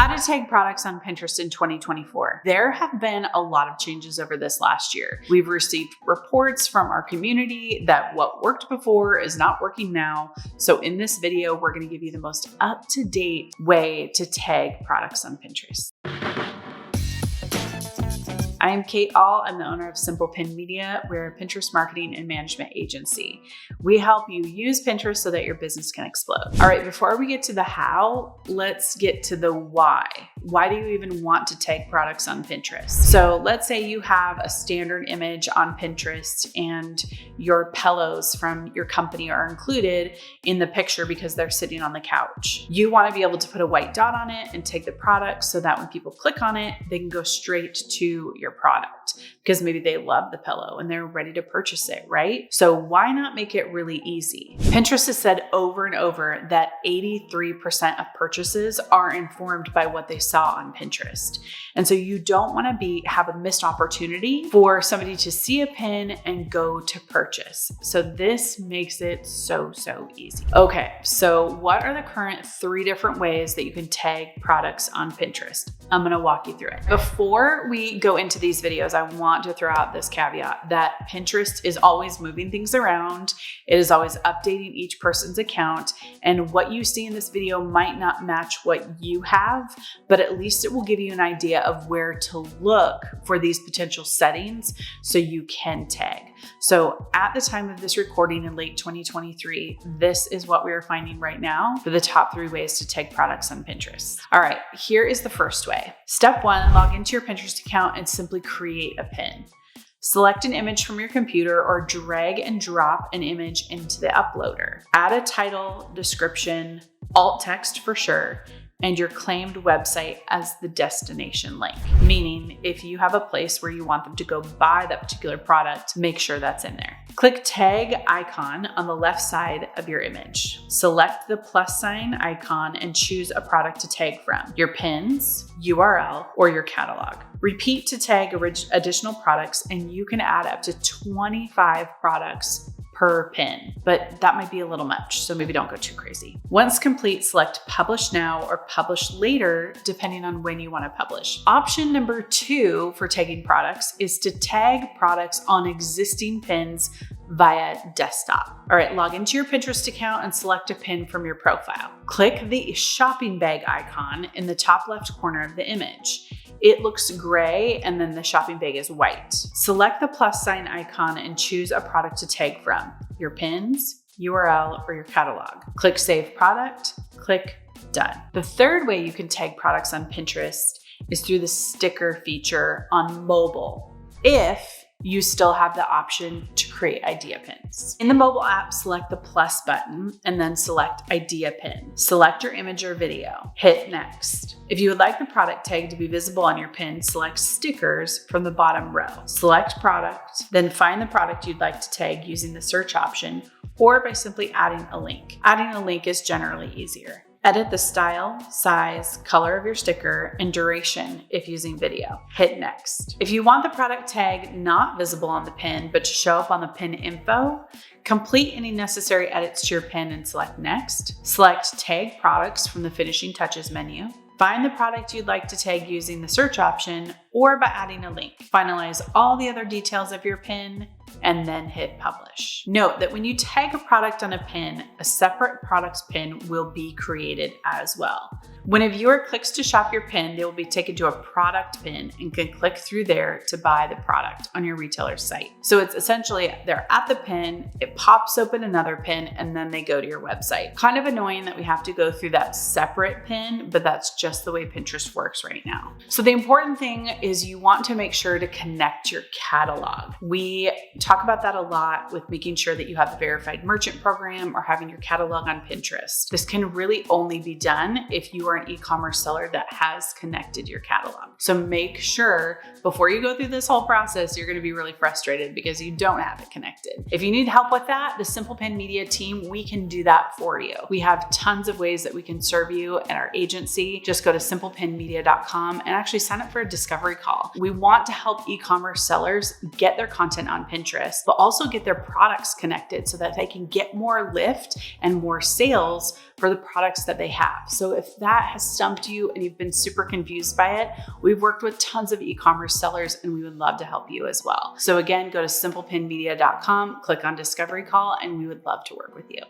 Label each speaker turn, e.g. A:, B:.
A: How to tag products on Pinterest in 2024. There have been a lot of changes over this last year. We've received reports from our community that what worked before is not working now. So in this video, we're going to give you the most up-to-date way to tag products on Pinterest. I am Kate All. I'm the owner of Simple Pin Media. We're a Pinterest marketing and management agency. We help you use Pinterest so that your business can explode. All right, before we get to the how, let's get to the why. Why do you even want to tag products on Pinterest? So let's say you have a standard image on Pinterest and your pillows from your company are included in the picture because they're sitting on the couch. You want to be able to put a white dot on it and tag the product so that when people click on it, they can go straight to your product because maybe they love the pillow and they're ready to purchase it, right? So why not make it really easy? Pinterest has said over and over that 83% of purchases are informed by what they saw on Pinterest. And so you don't want to have a missed opportunity for somebody to see a pin and go to purchase. So this makes it so easy. Okay, so what are the current 3 different ways that you can tag products on Pinterest? I'm going to walk you through it. Before we go into these videos, I want to throw out this caveat that Pinterest is always moving things around. It is always updating each person's account, and what you see in this video might not match what you have, but at least it will give you an idea of where to look for these potential settings so you can tag. So at the time of this recording in late 2023, this is what we are finding right now for the top 3 ways to tag products on Pinterest. All right, here is the first way. Step 1, log into your Pinterest account and simply create a pin. Select an image from your computer or drag and drop an image into the uploader. Add a title, description, alt text for sure, and your claimed website as the destination link. Meaning, if you have a place where you want them to go buy that particular product, make sure that's in there. Click tag icon on the left side of your image. Select the plus sign icon and choose a product to tag from, your pins, URL, or your catalog. Repeat to tag additional products, and you can add up to 25 products per pin, but that might be a little much, so maybe don't go too crazy. Once complete, select publish now or publish later, depending on when you want to publish. Option number 2 for tagging products is to tag products on existing pins via desktop. All right, log into your Pinterest account and select a pin from your profile. Click the shopping bag icon in the top left corner of the image. It looks gray and then the shopping bag is white. Select the plus sign icon and choose a product to tag from, your pins, URL, or your catalog. Click Save Product, click Done. The third way you can tag products on Pinterest is through the sticker feature on mobile, if you still have the option to create idea pins. In the mobile app, select the plus button and then select idea pin. Select your image or video. Hit next. If you would like the product tag to be visible on your pin, select stickers from the bottom row. Select product, then find the product you'd like to tag using the search option or by simply adding a link. Adding a link is generally easier. Edit the style, size, color of your sticker, and duration if using video. Hit next. If you want the product tag not visible on the pin, but to show up on the pin info, complete any necessary edits to your pin and select next. Select tag products from the finishing touches menu. Find the product you'd like to tag using the search option or by adding a link. Finalize all the other details of your pin and then hit publish. Note that when you tag a product on a pin, a separate products pin will be created as well. When a viewer clicks to shop your pin, they will be taken to a product pin and can click through there to buy the product on your retailer's site. So it's essentially they're at the pin, it pops open another pin, and then they go to your website. Kind of annoying that we have to go through that separate pin, but that's just the way Pinterest works right now. So the important thing is you want to make sure to connect your catalog. We talk about that a lot with making sure that you have the verified merchant program or having your catalog on Pinterest. This can really only be done if you are an e-commerce seller that has connected your catalog. So make sure before you go through this whole process, you're going to be really frustrated because you don't have it connected. If you need help with that, the Simple Pin Media team, we can do that for you. We have tons of ways that we can serve you and our agency. Just go to simplepinmedia.com and actually sign up for a discovery call. We want to help e-commerce sellers get their content on Pinterest interest, but also get their products connected so that they can get more lift and more sales for the products that they have. So if that has stumped you and you've been super confused by it, we've worked with tons of e-commerce sellers and we would love to help you as well. So again, go to simplepinmedia.com, click on Discovery Call, and we would love to work with you.